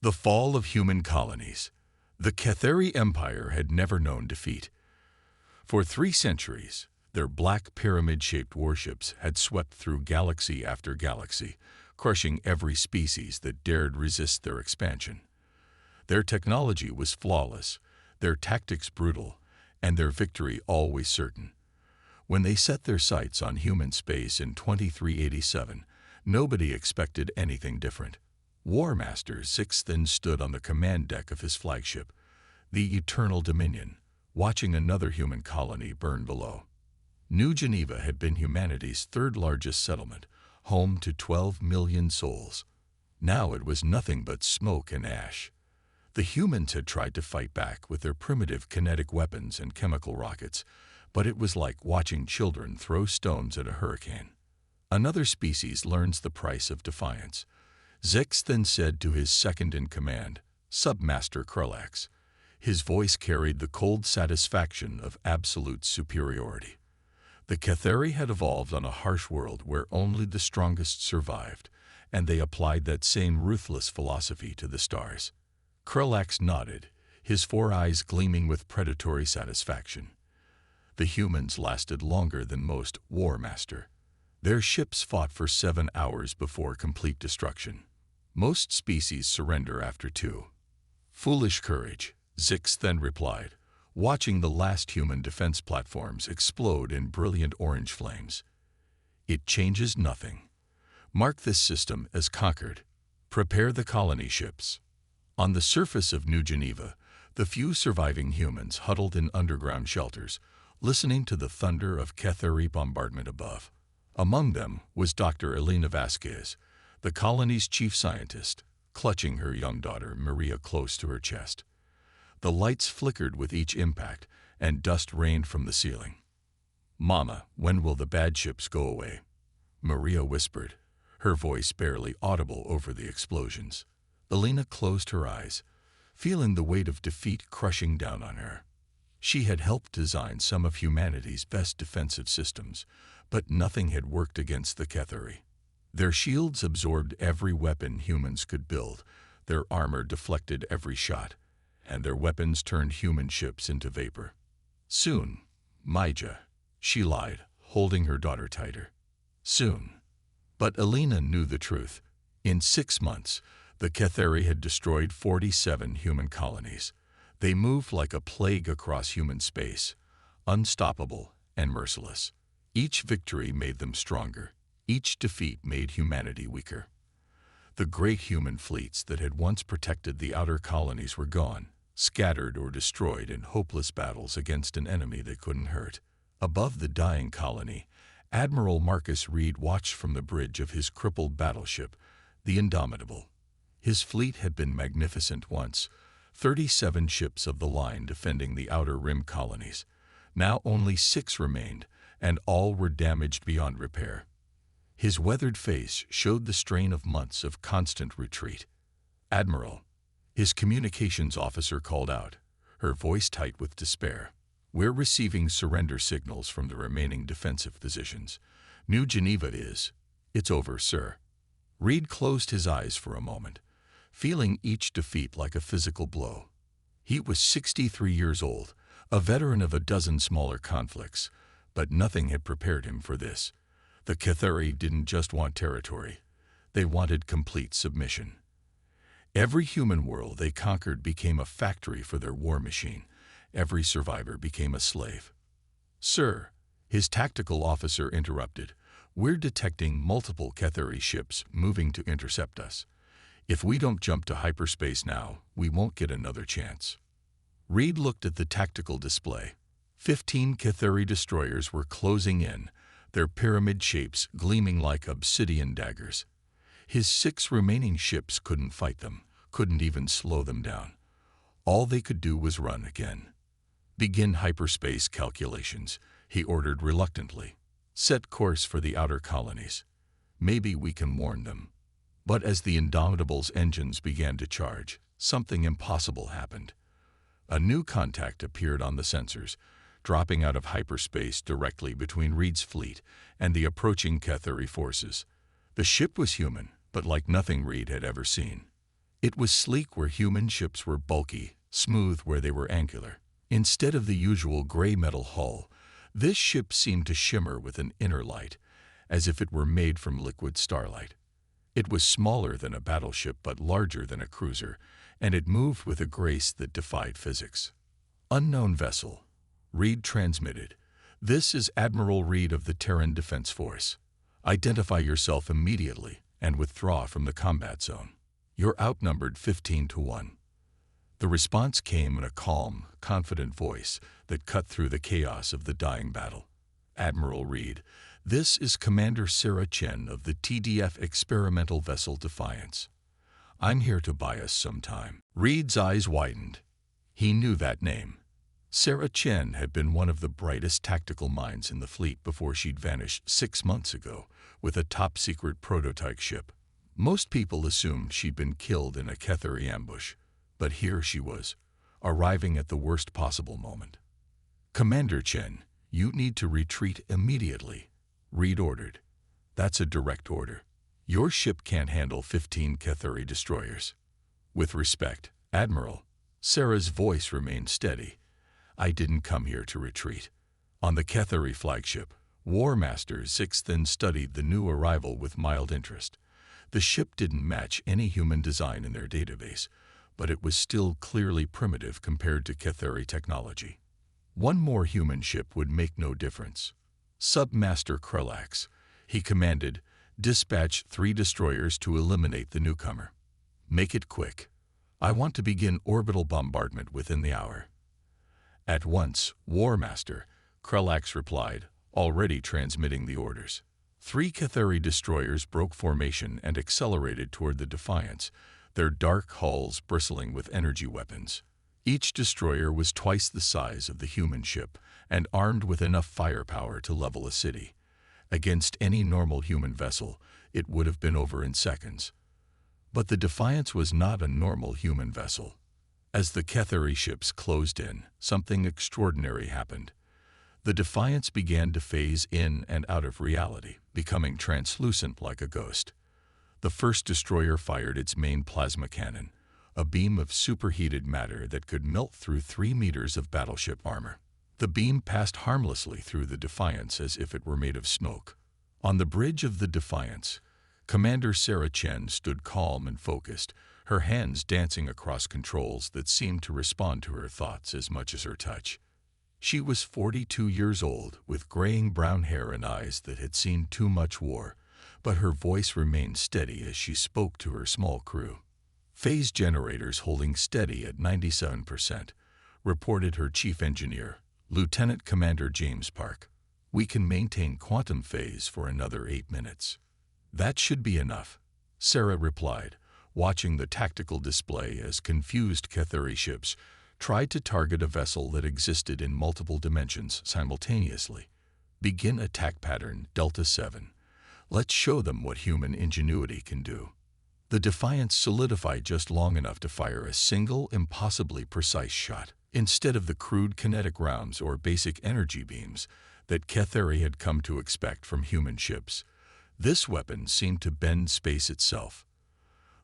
The fall of human colonies. The Cathari Empire had never known defeat. For 3 centuries, their black pyramid-shaped warships had swept through galaxy after galaxy, crushing every species that dared resist their expansion. Their technology was flawless, their tactics brutal, and their victory always certain. When they set their sights on human space in 2387, nobody expected anything different. War Master Six then stood on the command deck of his flagship, the Eternal Dominion, watching another human colony burn below. New Geneva had been humanity's 3rd largest settlement, home to 12 million souls. Now it was nothing but smoke and ash. The humans had tried to fight back with their primitive kinetic weapons and chemical rockets, but it was like watching children throw stones at a hurricane. Another species learns the price of defiance. Zix then said to his second-in-command, Submaster Krulax. His voice carried the cold satisfaction of absolute superiority. The Cathari had evolved on a harsh world where only the strongest survived, and they applied that same ruthless philosophy to the stars. Krulax nodded, his 4 eyes gleaming with predatory satisfaction. The humans lasted longer than most, War Master. Their ships fought for 7 hours before complete destruction. Most species surrender after 2. Foolish courage, Zix then replied, watching the last human defense platforms explode in brilliant orange flames. It changes nothing. Mark this system as conquered. Prepare the colony ships. On the surface of New Geneva, the few surviving humans huddled in underground shelters, listening to the thunder of Cathari bombardment above. Among them was Dr. Elena Vasquez, the colony's chief scientist, clutching her young daughter Maria close to her chest. The lights flickered with each impact, and dust rained from the ceiling. "Mama, when will the bad ships go away?" Maria whispered, her voice barely audible over the explosions. Elena closed her eyes, feeling the weight of defeat crushing down on her. She had helped design some of humanity's best defensive systems, but nothing had worked against the Cathari. Their shields absorbed every weapon humans could build, their armor deflected every shot, and their weapons turned human ships into vapor. "Soon, Maija," she lied, holding her daughter tighter. "Soon." But Elena knew the truth. In 6 months, the Cathari had destroyed 47 human colonies. They moved like a plague across human space, unstoppable and merciless. Each victory made them stronger. Each defeat made humanity weaker. The great human fleets that had once protected the outer colonies were gone, scattered or destroyed in hopeless battles against an enemy they couldn't hurt. Above the dying colony, Admiral Marcus Reed watched from the bridge of his crippled battleship, the Indomitable. His fleet had been magnificent once, 37 ships of the line defending the outer rim colonies. Now only 6 remained, and all were damaged beyond repair. His weathered face showed the strain of months of constant retreat. "Admiral," his communications officer called out, her voice tight with despair. "We're receiving surrender signals from the remaining defensive positions. New Geneva it's over, sir." Reed closed his eyes for a moment, feeling each defeat like a physical blow. He was 63 years old, a veteran of a dozen smaller conflicts, but nothing had prepared him for this. The Cathari didn't just want territory, they wanted complete submission. Every human world they conquered became a factory for their war machine. Every survivor became a slave. "Sir," his tactical officer interrupted, "we're detecting multiple Cathari ships moving to intercept us. If we don't jump to hyperspace now, we won't get another chance." Reed looked at the tactical display. 15 Cathari destroyers were closing in, their pyramid shapes gleaming like obsidian daggers. His 6 remaining ships couldn't fight them, couldn't even slow them down. All they could do was run again. "Begin hyperspace calculations," he ordered reluctantly. "Set course for the outer colonies. Maybe we can warn them." But as the Indomitable's engines began to charge, something impossible happened. A new contact appeared on the sensors, dropping out of hyperspace directly between Reed's fleet and the approaching Cathari forces. The ship was human, but like nothing Reed had ever seen. It was sleek where human ships were bulky, smooth where they were angular. Instead of the usual gray metal hull, this ship seemed to shimmer with an inner light, as if it were made from liquid starlight. It was smaller than a battleship but larger than a cruiser, and it moved with a grace that defied physics. Unknown vessel. Reed transmitted. This is Admiral Reed of the Terran Defense Force. Identify yourself immediately and withdraw from the combat zone. You're outnumbered 15-1. The response came in a calm, confident voice that cut through the chaos of the dying battle. Admiral Reed, this is Commander Sarah Chen of the TDF experimental vessel Defiance. I'm here to buy us some time. Reed's eyes widened. He knew that name. Sarah Chen had been one of the brightest tactical minds in the fleet before she'd vanished 6 months ago with a top-secret prototype ship. Most people assumed she'd been killed in a Ketheri ambush, but here she was, arriving at the worst possible moment. Commander Chen, you need to retreat immediately, Reed ordered. That's a direct order. Your ship can't handle 15 Ketheri destroyers. With respect, Admiral, Sarah's voice remained steady. I didn't come here to retreat. On the Ketheri flagship, War Master 6 then studied the new arrival with mild interest. The ship didn't match any human design in their database, but it was still clearly primitive compared to Ketheri technology. One more human ship would make no difference. Submaster Krelax, he commanded, dispatch 3 destroyers to eliminate the newcomer. Make it quick. I want to begin orbital bombardment within the hour. At once, War Master, Krelax replied, already transmitting the orders. 3 Ketheri destroyers broke formation and accelerated toward the Defiance, their dark hulls bristling with energy weapons. Each destroyer was twice the size of the human ship and armed with enough firepower to level a city. Against any normal human vessel, it would have been over in seconds. But the Defiance was not a normal human vessel. As the Ketheri ships closed in, something extraordinary happened. The Defiance began to phase in and out of reality, becoming translucent like a ghost. The first destroyer fired its main plasma cannon, a beam of superheated matter that could melt through 3 meters of battleship armor. The beam passed harmlessly through the Defiance as if it were made of smoke. On the bridge of the Defiance, Commander Sarah Chen stood calm and focused, her hands dancing across controls that seemed to respond to her thoughts as much as her touch. She was 42 years old, with graying brown hair and eyes that had seen too much war, but her voice remained steady as she spoke to her small crew. Phase generators holding steady at 97%, reported her chief engineer, Lieutenant Commander James Park. We can maintain quantum phase for another 8 minutes. That should be enough, Sarah replied, watching the tactical display as confused Ketheri ships tried to target a vessel that existed in multiple dimensions simultaneously. Begin attack pattern Delta 7. Let's show them what human ingenuity can do. The Defiance solidified just long enough to fire a single, impossibly precise shot. Instead of the crude kinetic rounds or basic energy beams that Ketheri had come to expect from human ships, this weapon seemed to bend space itself.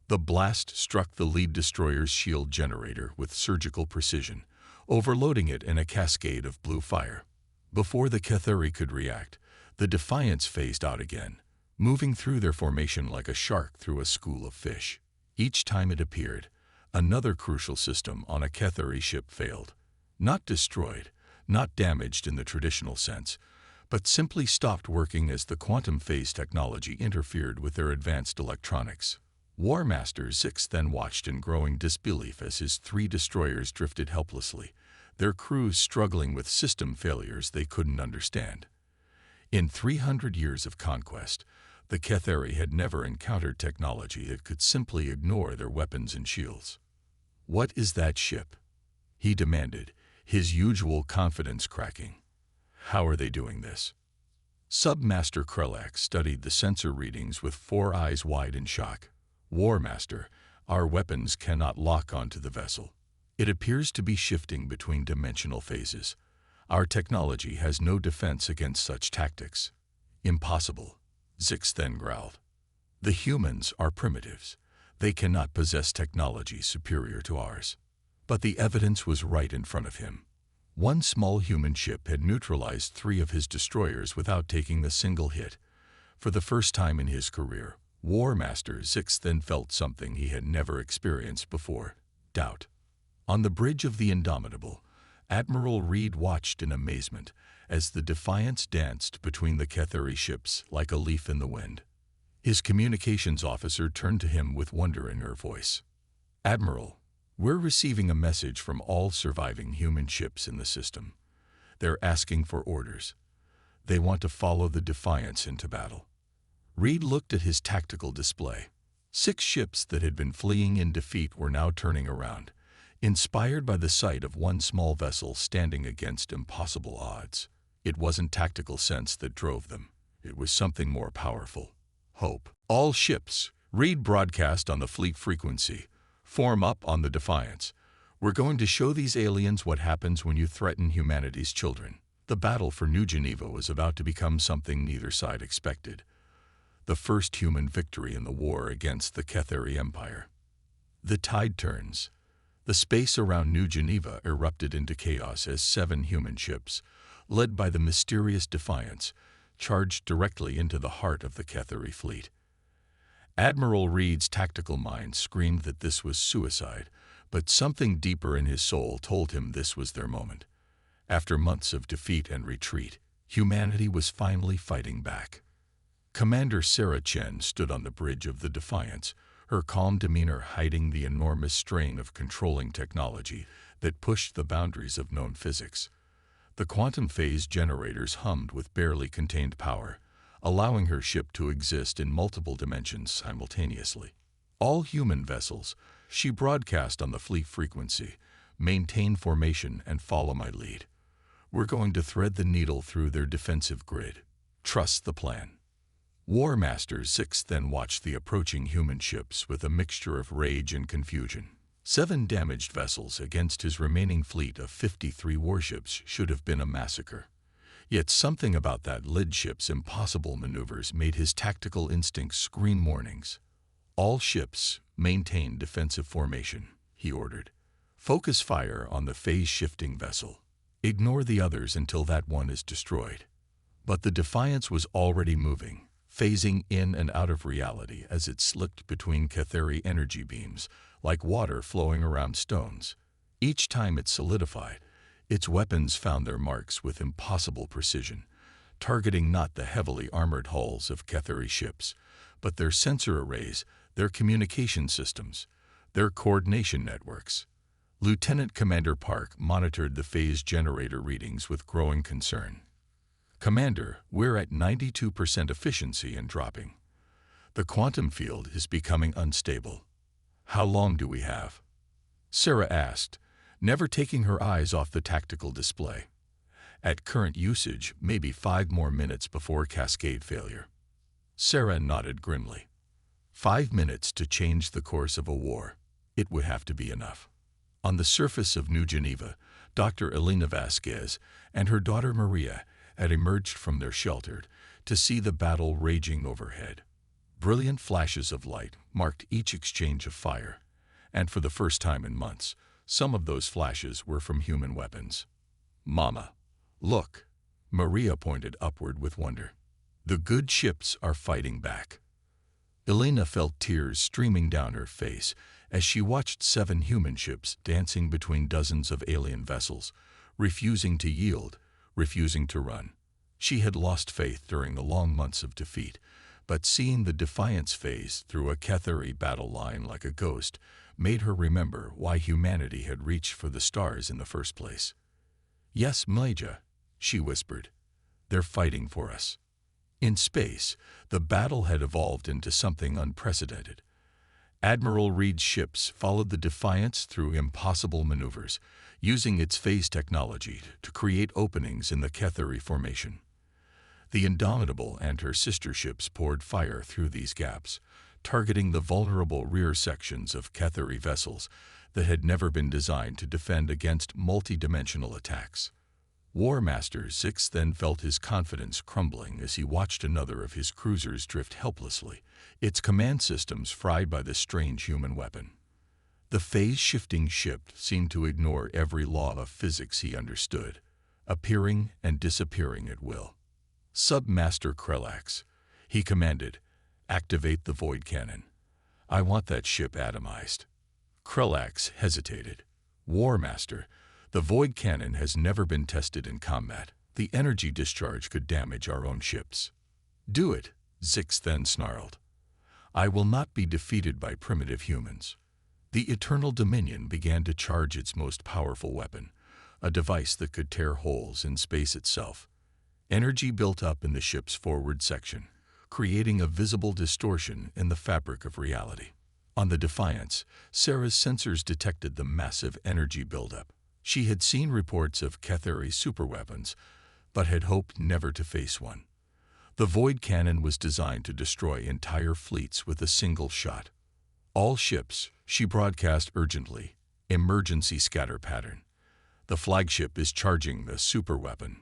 The blast struck the lead destroyer's shield generator with surgical precision, overloading it in a cascade of blue fire. Before the Ketheri could react, the Defiance phased out again, moving through their formation like a shark through a school of fish. Each time it appeared, another crucial system on a Ketheri ship failed. Not destroyed, not damaged in the traditional sense, but simply stopped working as the quantum phase technology interfered with their advanced electronics. War Master 6 then watched in growing disbelief as his 3 destroyers drifted helplessly, their crews struggling with system failures they couldn't understand. In 300 years of conquest, the Ketheri had never encountered technology that could simply ignore their weapons and shields. "What is that ship?" he demanded, his usual confidence cracking. "How are they doing this?" Submaster Krelax studied the sensor readings with 4 eyes wide in shock. "War Master, our weapons cannot lock onto the vessel. It appears to be shifting between dimensional phases. Our technology has no defense against such tactics." "Impossible," Zix then growled. "The humans are primitives. They cannot possess technology superior to ours. But the evidence was right in front of him. One small human ship had neutralized 3 of his destroyers without taking a single hit. For the first time in his career, War Master Zix then felt something he had never experienced before: doubt. On the bridge of the Indomitable, Admiral Reed watched in amazement as the Defiance danced between the Ketheri ships like a leaf in the wind. His communications officer turned to him with wonder in her voice. "Admiral, we're receiving a message from all surviving human ships in the system. They're asking for orders. They want to follow the Defiance into battle." Reed looked at his tactical display. 6 ships that had been fleeing in defeat were now turning around, inspired by the sight of one small vessel standing against impossible odds. It wasn't tactical sense that drove them. It was something more powerful: hope. "All ships," Reed broadcast on the fleet frequency, "form up on the Defiance. We're going to show these aliens what happens when you threaten humanity's children." The battle for New Geneva was about to become something neither side expected: the first human victory in the war against the Ketheri Empire. The tide turns. The space around New Geneva erupted into chaos as 7 human ships, led by the mysterious Defiance, charged directly into the heart of the Ketheri fleet. Admiral Reed's tactical mind screamed that this was suicide, but something deeper in his soul told him this was their moment. After months of defeat and retreat, humanity was finally fighting back. Commander Sarah Chen stood on the bridge of the Defiance, her calm demeanor hiding the enormous strain of controlling technology that pushed the boundaries of known physics. The quantum phase generators hummed with barely contained power, allowing her ship to exist in multiple dimensions simultaneously. "All human vessels," she broadcast on the fleet frequency, "maintain formation and follow my lead. We're going to thread the needle through their defensive grid. Trust the plan." War Master Zix then watched the approaching human ships with a mixture of rage and confusion. 7 damaged vessels against his remaining fleet of 53 warships should have been a massacre. Yet something about that lid ship's impossible maneuvers made his tactical instincts scream warnings. "All ships maintain defensive formation," he ordered. "Focus fire on the phase-shifting vessel. Ignore the others until that one is destroyed." But the Defiance was already moving, phasing in and out of reality as it slipped between Ketheri energy beams, like water flowing around stones. Each time it solidified, its weapons found their marks with impossible precision, targeting not the heavily armored hulls of Ketheri ships, but their sensor arrays, their communication systems, their coordination networks. Lieutenant Commander Park monitored the phase generator readings with growing concern. "Commander, we're at 92% efficiency and dropping. The quantum field is becoming unstable. How long do we have?" Sarah asked, never taking her eyes off the tactical display. "At current usage, maybe 5 more minutes before cascade failure." Sarah nodded grimly. 5 minutes to change the course of a war. It would have to be enough. On the surface of New Geneva, Dr. Elena Vasquez and her daughter Maria had emerged from their shelter to see the battle raging overhead. Brilliant flashes of light marked each exchange of fire, and for the first time in months, some of those flashes were from human weapons. "Mama, look," Maria pointed upward with wonder. "The good ships are fighting back." Elena felt tears streaming down her face as she watched 7 human ships dancing between dozens of alien vessels, refusing to yield, refusing to run. She had lost faith during the long months of defeat, but seeing the Defiance phase through a Ketheri battle line like a ghost made her remember why humanity had reached for the stars in the first place. "Yes, Maja," she whispered. "They're fighting for us." In space, the battle had evolved into something unprecedented. Admiral Reed's ships followed the Defiance through impossible maneuvers, using its phase technology to create openings in the Ketheri formation. The Indomitable and her sister ships poured fire through these gaps, targeting the vulnerable rear sections of Ketheri vessels that had never been designed to defend against multi-dimensional attacks. War Master 6 then felt his confidence crumbling as he watched another of his cruisers drift helplessly, its command systems fried by the strange human weapon. The phase-shifting ship seemed to ignore every law of physics he understood, appearing and disappearing at will. Submaster Krellax, he commanded, activate the void cannon. I want that ship atomized. Krellax hesitated. War Master, the void cannon has never been tested in combat. The energy discharge could damage our own ships. Do it, Zix then snarled. I will not be defeated by primitive humans. The Eternal Dominion began to charge its most powerful weapon, a device that could tear holes in space itself. Energy built up in the ship's forward section, creating a visible distortion in the fabric of reality. On the Defiance, Sarah's sensors detected the massive energy buildup. She had seen reports of Ketheri's superweapons, but had hoped never to face one. The void cannon was designed to destroy entire fleets with a single shot. All ships, she broadcast urgently, emergency scatter pattern. The flagship is charging the superweapon.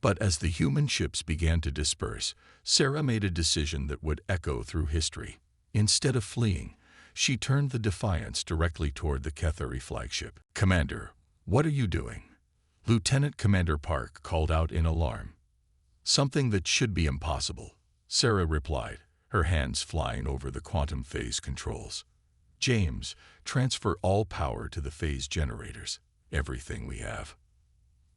But as the human ships began to disperse, Sarah made a decision that would echo through history. Instead of fleeing, she turned the Defiance directly toward the Ketheri flagship. Commander, what are you doing? Lieutenant Commander Park called out in alarm. Something that should be impossible, Sarah replied, her hands flying over the quantum phase controls. James, transfer all power to the phase generators, everything we have.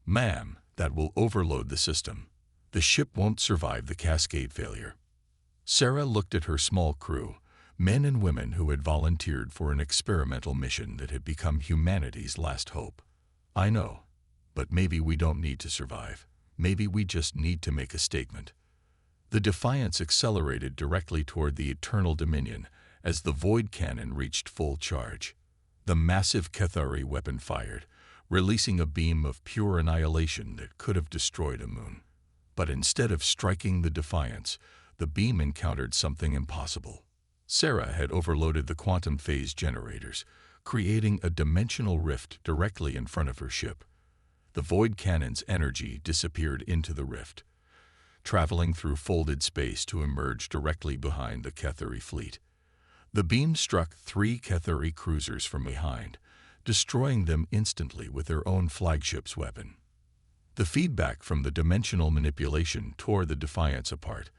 Ma'am, that will overload the system. The ship won't survive the cascade failure. Sarah looked at her small crew, men and women who had volunteered for an experimental mission that had become humanity's last hope. I know, but maybe we don't need to survive. Maybe we just need to make a statement. The Defiance accelerated directly toward the Eternal Dominion as the void cannon reached full charge. The massive Ketheri weapon fired, releasing a beam of pure annihilation that could have destroyed a moon. But instead of striking the Defiance, the beam encountered something impossible. Sarah had overloaded the quantum phase generators, creating a dimensional rift directly in front of her ship. The void cannon's energy disappeared into the rift, traveling through folded space to emerge directly behind the Ketheri fleet. The beam struck 3 Ketheri cruisers from behind, destroying them instantly with their own flagship's weapon. The feedback from the dimensional manipulation tore the Defiance apart,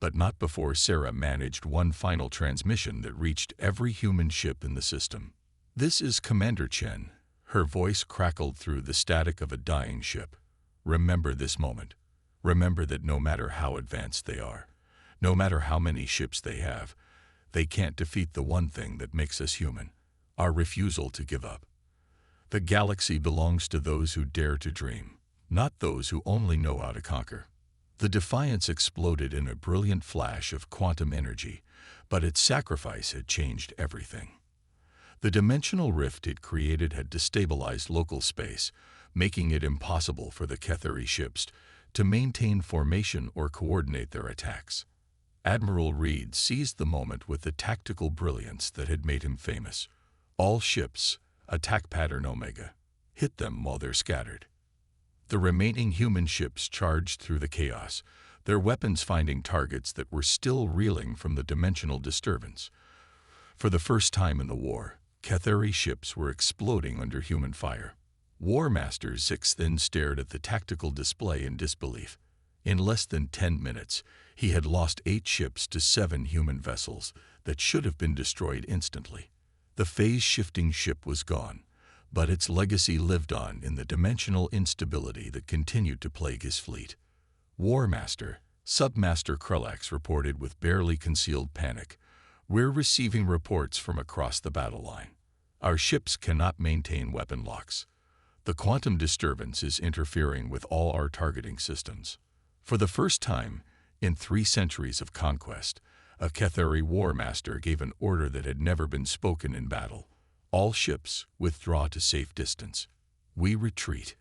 but not before Sarah managed one final transmission that reached every human ship in the system. This is Commander Chen. Her voice crackled through the static of a dying ship. Remember this moment. Remember that no matter how advanced they are, no matter how many ships they have, they can't defeat the one thing that makes us human, our refusal to give up. The galaxy belongs to those who dare to dream, not those who only know how to conquer. The Defiance exploded in a brilliant flash of quantum energy, but its sacrifice had changed everything. The dimensional rift it created had destabilized local space, making it impossible for the Ketheri ships to maintain formation or coordinate their attacks. Admiral Reed seized the moment with the tactical brilliance that had made him famous. All ships, attack pattern Omega, hit them while they're scattered. The remaining human ships charged through the chaos, their weapons finding targets that were still reeling from the dimensional disturbance. For the first time in the war, Ketheri ships were exploding under human fire. War Master Zix then stared at the tactical display in disbelief. In less than 10 minutes, he had lost 8 ships to 7 human vessels that should have been destroyed instantly. The phase-shifting ship was gone, but its legacy lived on in the dimensional instability that continued to plague his fleet. War Master, Submaster Krellax reported with barely concealed panic, "We're receiving reports from across the battle line. Our ships cannot maintain weapon locks. The quantum disturbance is interfering with all our targeting systems." For the first time in 3 centuries of conquest, a Ketheri war master gave an order that had never been spoken in battle. All ships withdraw to safe distance. We retreat.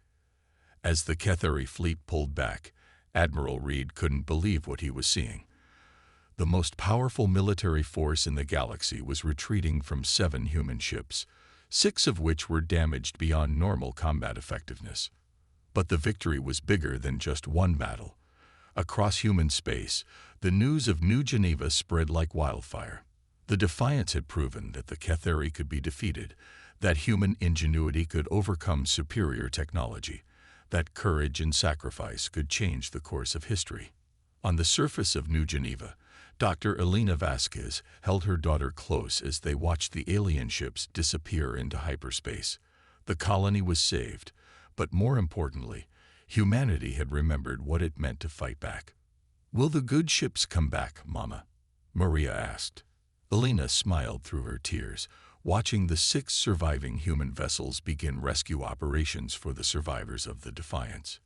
As the Ketheri fleet pulled back, Admiral Reed couldn't believe what he was seeing. The most powerful military force in the galaxy was retreating from 7 human ships, 6 of which were damaged beyond normal combat effectiveness. But the victory was bigger than just one battle. Across human space, the news of New Geneva spread like wildfire. The Defiance had proven that the Cathari could be defeated, that human ingenuity could overcome superior technology, that courage and sacrifice could change the course of history. On the surface of New Geneva, Dr. Elena Vasquez held her daughter close as they watched the alien ships disappear into hyperspace. The colony was saved, but more importantly, humanity had remembered what it meant to fight back. "Will the good ships come back, Mama?" Maria asked. Elena smiled through her tears, watching the 6 surviving human vessels begin rescue operations for the survivors of the Defiance.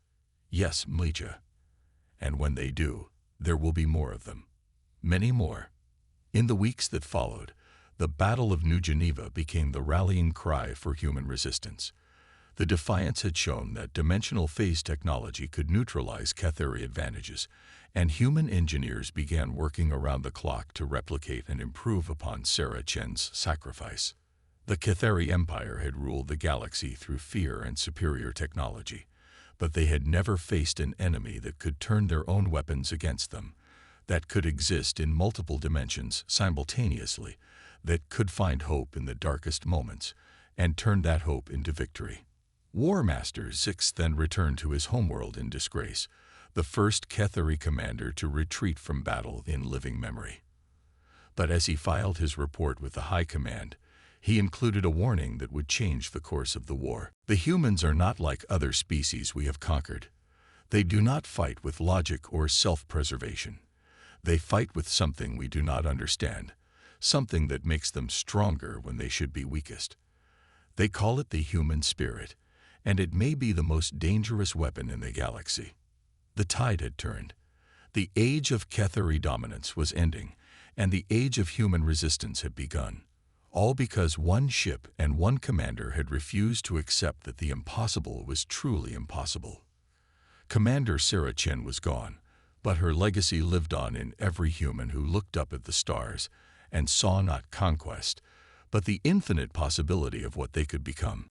"Yes, Mlija. And when they do, there will be more of them. Many more." In the weeks that followed, the Battle of New Geneva became the rallying cry for human resistance. The Defiance had shown that dimensional phase technology could neutralize Cathari advantages, and human engineers began working around the clock to replicate and improve upon Sarah Chen's sacrifice. The Cathari Empire had ruled the galaxy through fear and superior technology, but they had never faced an enemy that could turn their own weapons against them, that could exist in multiple dimensions simultaneously, that could find hope in the darkest moments, and turn that hope into victory. War Master Zix then returned to his homeworld in disgrace, the first Cathari commander to retreat from battle in living memory. But as he filed his report with the High Command, he included a warning that would change the course of the war. "The humans are not like other species we have conquered. They do not fight with logic or self-preservation. They fight with something we do not understand, something that makes them stronger when they should be weakest. They call it the human spirit, and it may be the most dangerous weapon in the galaxy." The tide had turned. The age of Cathari dominance was ending, and the age of human resistance had begun. All because one ship and one commander had refused to accept that the impossible was truly impossible. Commander Sarah Chen was gone, but her legacy lived on in every human who looked up at the stars and saw not conquest, but the infinite possibility of what they could become.